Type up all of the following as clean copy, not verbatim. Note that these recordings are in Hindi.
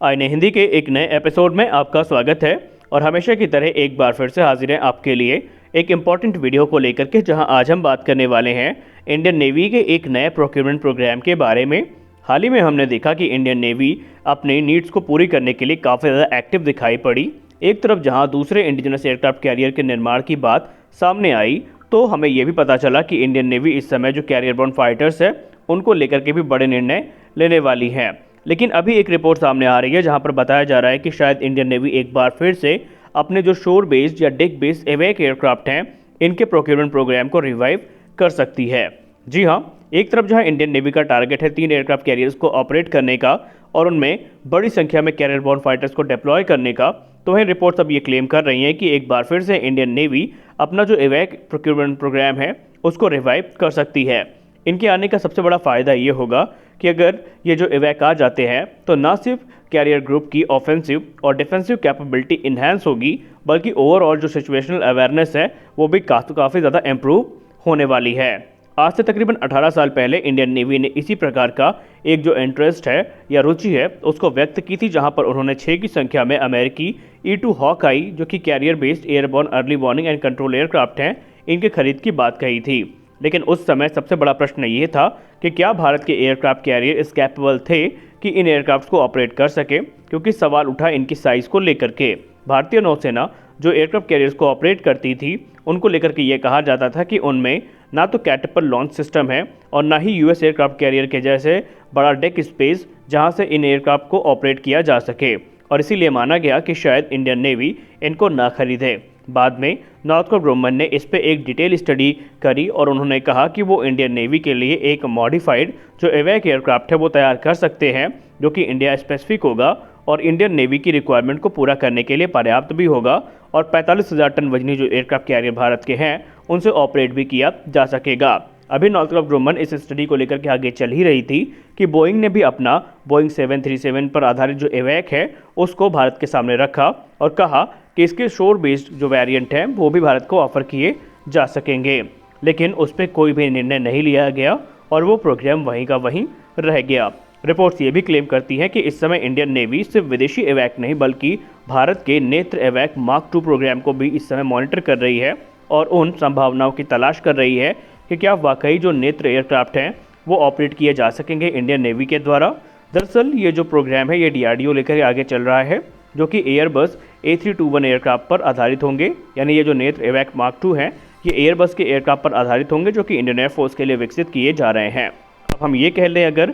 आईने हिंदी के एक नए एपिसोड में आपका स्वागत है। और हमेशा की तरह एक बार फिर से हाजिर हैं आपके लिए एक इम्पॉर्टेंट वीडियो को लेकर के, जहां आज हम बात करने वाले हैं इंडियन नेवी के एक नए प्रोक्योरमेंट प्रोग्राम के बारे में। हाल ही में हमने देखा कि इंडियन नेवी अपने नीड्स को पूरी करने के लिए काफ़ी ज़्यादा एक्टिव दिखाई पड़ी। एक तरफ जहां दूसरे इंडिजिनस एयरक्राफ्ट कैरियर के निर्माण की बात सामने आई, तो हमें यह भी पता चला कि इंडियन नेवी इस समय जो कैरियर बॉर्न फाइटर्स है उनको लेकर के भी बड़े निर्णय लेने वाली है। लेकिन अभी एक रिपोर्ट सामने आ रही है जहां पर बताया जा रहा है कि शायद इंडियन नेवी एक बार फिर से अपने जो शोर बेस्ड या डेक बेस्ड एवैक एयरक्राफ्ट हैं इनके प्रोक्योरमेंट प्रोग्राम को रिवाइव कर सकती है। जी हाँ, एक तरफ जहां इंडियन नेवी का टारगेट है 3 एयरक्राफ्ट कैरियर्स को ऑपरेट करने का और उनमें बड़ी संख्या में कैरियर बॉर्न फाइटर्स को डिप्लॉय करने का, तो वहीं रिपोर्ट्स अब ये क्लेम कर रही हैं कि एक बार फिर से इंडियन नेवी अपना जो एवैक प्रोक्योरमेंट प्रोग्राम है उसको रिवाइव कर सकती है। इनके आने का सबसे बड़ा फ़ायदा ये होगा कि अगर ये जो एवैक आ जाते हैं तो ना सिर्फ कैरियर ग्रुप की ऑफेंसिव और डिफेंसिव कैपेबिलिटी इन्हांस होगी, बल्कि ओवरऑल जो सिचुएशनल अवेयरनेस है वो भी काफ़ी ज़्यादा इम्प्रूव होने वाली है। आज से तकरीबन 18 साल पहले इंडियन नेवी ने इसी प्रकार का एक जो इंटरेस्ट है या रुचि है उसको व्यक्त की थी, जहां पर उन्होंने 6 की संख्या में अमेरिकी E-2 हॉकाई जो कि career based airborne early warning and control aircraft हैं इनके खरीद की बात कही थी। लेकिन उस समय सबसे बड़ा प्रश्न ये था कि क्या भारत के एयरक्राफ्ट कैरियर इस कैपेबल थे कि इन एयरक्राफ्ट को ऑपरेट कर सके, क्योंकि सवाल उठा इनकी साइज़ को लेकर के। भारतीय नौसेना जो एयरक्राफ्ट कैरियर्स को ऑपरेट करती थी उनको लेकर के ये कहा जाता था कि उनमें ना तो कैटरपिलर लॉन्च सिस्टम है और ना ही यूएस एयरक्राफ्ट कैरियर के जैसे बड़ा डेक स्पेस जहां से इन एयरक्राफ्ट को ऑपरेट किया जा सके, और इसीलिए माना गया कि शायद इंडियन नेवी इनको ना खरीदे। बाद में नॉर्थक्रॉप ग्रुमन ने इस पे एक डिटेल स्टडी करी और उन्होंने कहा कि वो इंडियन नेवी के लिए एक मॉडिफाइड जो एवैक एयरक्राफ्ट है वो तैयार कर सकते हैं, जो कि इंडिया स्पेसिफिक होगा और इंडियन नेवी की रिक्वायरमेंट को पूरा करने के लिए पर्याप्त भी होगा, और 45,000 टन वजनी जो एयरक्राफ्ट कैरियर भारत के हैं उनसे ऑपरेट भी किया जा सकेगा। अभी नॉर्थक्रॉप ग्रुमन इस स्टडी को लेकर के आगे चल ही रही थी कि बोइंग ने भी अपना बोइंग 737 पर आधारित जो एवैक है उसको भारत के सामने रखा और कहा कि इसके शोर बेस्ड जो वेरिएंट हैं वो भी भारत को ऑफर किए जा सकेंगे। लेकिन उस पर कोई भी निर्णय नहीं लिया गया और वो प्रोग्राम वहीं का वहीं रह गया। रिपोर्ट्स ये भी क्लेम करती हैं कि इस समय इंडियन नेवी सिर्फ विदेशी एवैक नहीं बल्कि भारत के नेत्र एवैक मार्क 2 प्रोग्राम को भी इस समय मॉनिटर कर रही है और उन संभावनाओं की तलाश कर रही है कि क्या वाकई जो नेत्र एयरक्राफ्ट हैं वो ऑपरेट किए जा सकेंगे इंडियन नेवी के द्वारा। दरअसल ये जो प्रोग्राम है ये DRDO लेकर आगे चल रहा है, जो कि एयरबस A321 एयरक्राफ्ट पर आधारित होंगे। यानी ये जो नेत्र एवैक मार्क 2 हैं ये एयरबस के एयरक्राफ्ट पर आधारित होंगे जो कि इंडियन एयरफोर्स के लिए विकसित किए जा रहे हैं। अब हम ये कह लें अगर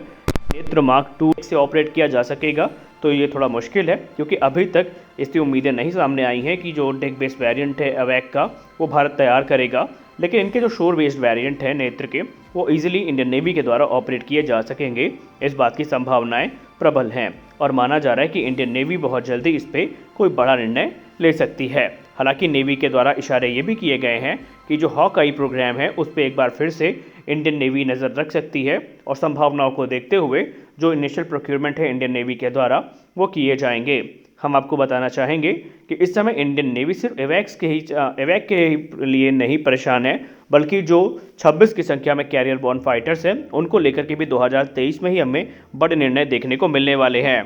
नेत्र मार्क 2 से ऑपरेट किया जा सकेगा तो ये थोड़ा मुश्किल है, क्योंकि अभी तक इसकी उम्मीदें नहीं सामने आई हैं कि जो डेक बेस्ड वेरिएंट है एवैक का वो भारत तैयार करेगा। लेकिन इनके जो शोर बेस्ड वेरिएंट है नेत्र के वो इजीली इंडियन नेवी के द्वारा ऑपरेट किए जा सकेंगे, इस बात की संभावनाएं प्रबल हैं और माना जा रहा है कि इंडियन नेवी बहुत जल्दी इस पर कोई बड़ा निर्णय ले सकती है। हालांकि नेवी के द्वारा इशारे ये भी किए गए हैं कि जो हॉकाई प्रोग्राम है उस पर एक बार फिर से इंडियन नेवी नज़र रख सकती है और संभावनाओं को देखते हुए जो इनिशियल प्रोक्योरमेंट है इंडियन नेवी के द्वारा वो किए जाएंगे। हम आपको बताना चाहेंगे कि इस समय इंडियन नेवी सिर्फ एवैक के लिए नहीं परेशान है, बल्कि जो 26 की संख्या में कैरियर बॉर्न फाइटर्स हैं उनको लेकर के भी 2023 में ही हमें बड़े निर्णय देखने को मिलने वाले हैं।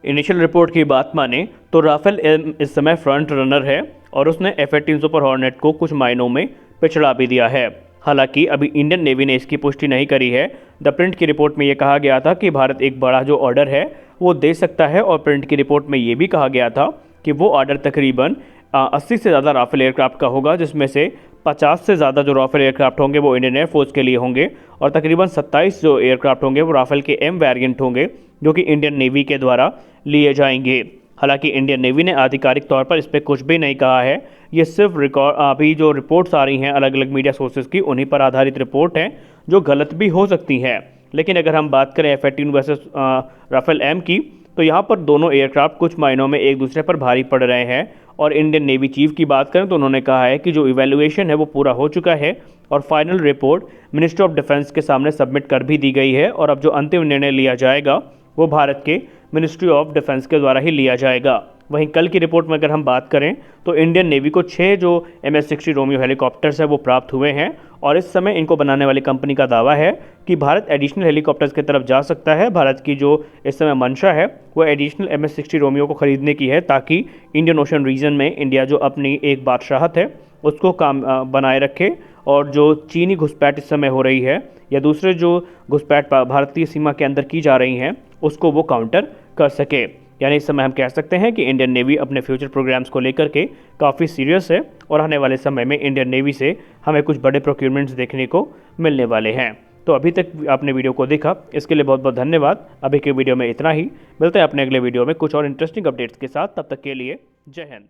इनिशियल रिपोर्ट की बात माने तो राफेल एम इस समय फ्रंट रनर है और उसने F-18 सुपर हॉर्नेट को कुछ मायनों में पिछड़ा भी दिया है। हालांकि अभी इंडियन नेवी ने इसकी पुष्टि नहीं करी है। द प्रिंट की रिपोर्ट में ये कहा गया था कि भारत एक बड़ा जो ऑर्डर है वो दे सकता है, और प्रिंट की रिपोर्ट में ये भी कहा गया था कि वो ऑर्डर तकरीबन 80 से ज़्यादा राफेल एयरक्राफ्ट का होगा, जिसमें से 50 से ज़्यादा जो राफेल एयरक्राफ्ट होंगे वो इंडियन एयरफोर्स के लिए होंगे और तकरीबन 27 जो एयरक्राफ्ट होंगे वो राफेल के M वेरिएंट होंगे जो कि इंडियन नेवी के द्वारा लिए जाएंगे। हालांकि इंडियन नेवी ने आधिकारिक तौर पर इस पर कुछ भी नहीं कहा है। ये सिर्फ रिकॉर्ड अभी जो रिपोर्ट्स आ रही हैं अलग अलग मीडिया सोर्सेज की उन्हीं पर आधारित रिपोर्ट हैं जो गलत भी हो सकती हैं। लेकिन अगर हम बात करें F-18 वर्सेस राफेल M की, तो यहाँ पर दोनों एयरक्राफ्ट कुछ मायनों में एक दूसरे पर भारी पड़ रहे हैं। और इंडियन नेवी चीफ की बात करें तो उन्होंने कहा है कि जो इवैल्यूएशन है वो पूरा हो चुका है और final report ministry of defence के सामने सबमिट कर भी दी गई है, और अब जो अंतिम निर्णय लिया जाएगा वो भारत के मिनिस्ट्री ऑफ डिफेंस के द्वारा ही लिया जाएगा। वहीं कल की रिपोर्ट में अगर हम बात करें तो इंडियन नेवी को 6 जो MS-60 रोमियो हेलीकॉप्टर्स है वो प्राप्त हुए हैं और इस समय इनको बनाने वाली कंपनी का दावा है कि भारत एडिशनल हेलीकॉप्टर्स की तरफ जा सकता है। भारत की जो इस समय मंशा है वो एडिशनल MS-60 रोमियो को खरीदने की है ताकि इंडियन ओशन रीजन में इंडिया जो अपनी एक बादशाहत है उसको काम बनाए रखे और जो चीनी घुसपैठ इस समय हो रही है या दूसरे जो घुसपैठ भारतीय सीमा के अंदर की जा रही हैं उसको वो काउंटर कर सके। यानी इस समय हम कह सकते हैं कि इंडियन नेवी अपने फ्यूचर प्रोग्राम्स को लेकर के काफ़ी सीरियस है और आने वाले समय में इंडियन नेवी से हमें कुछ बड़े प्रोक्योरमेंट्स देखने को मिलने वाले हैं। तो अभी तक आपने वीडियो को देखा इसके लिए बहुत बहुत धन्यवाद। अभी के वीडियो में इतना ही, मिलते हैं अपने अगले वीडियो में कुछ और इंटरेस्टिंग अपडेट्स के साथ। तब तक के लिए जय हिंद।